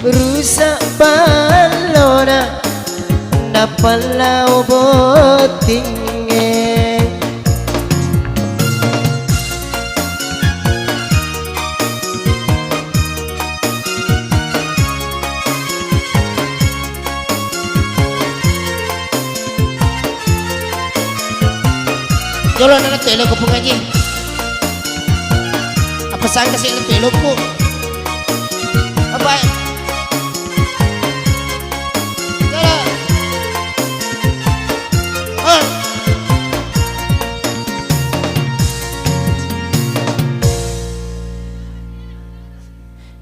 rusak balona napala botinge Jolo na natulog ko po ngaji. Apa saan kasi natulog ko? Abay. Jolo. Oh.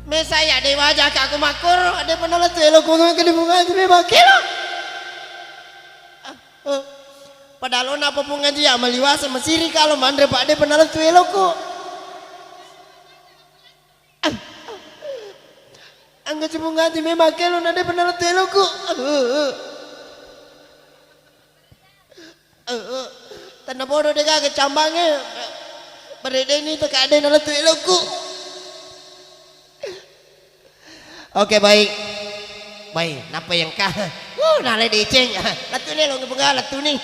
Mesaya di wajah aku makur. Ada pernah natulog ko ngaji di bunga di bakil. Padahal na apa pun ngaji ya maliwasa masiri kalau mandre pak de penalan tu eloko. Angga cuma ngaji memang kalau nade penalan tu eloko. Tanah bodoh deka kecambangnya. Berede ini tak ada nalan tu eloko. Oke baik. Baik, napa yang kah? Nalai diceng. Latu ni lo ngebengal latu ni.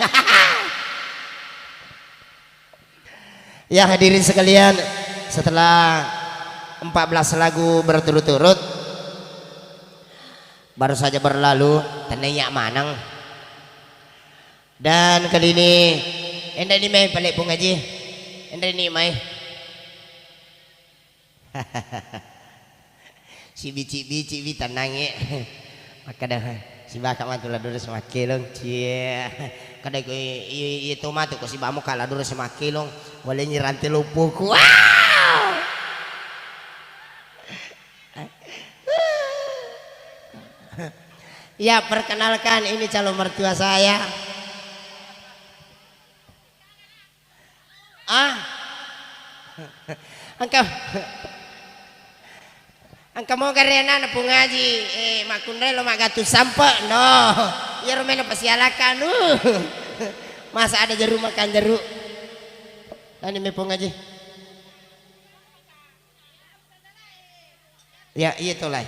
Ya hadirin sekalian, setelah 14 lagu berturut-turut baru saja berlalu tenenya manang. Dan kali ini enda ni mai balik pun ngaji. Enda ni mai. Cibi tenangnya. Maka dah si bakal matulah dulu semakilong cie kadang itu matu ko si bamo kalah dulu semakilong boleh nyiranti lupuku ya perkenalkan ini calon mertua saya Angka mau karena na pungaji makundre lo magatu sampai no ya rumena pasialakan masa ada jeruk makan jeruk ini me pungaji ya itulah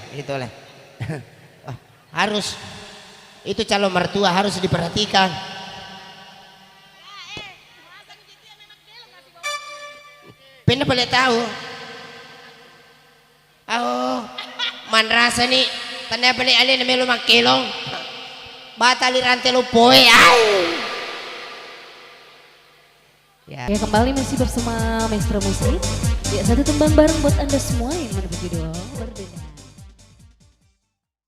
harus itu calon mertua harus diperhatikan pernah boleh tahu man rasa ni tanda balik alin na melo makilong batali rantai lo poe ya kembali masih bersama Maestro Musik ya satu tembang bareng buat anda semua yang menemani video berbeda.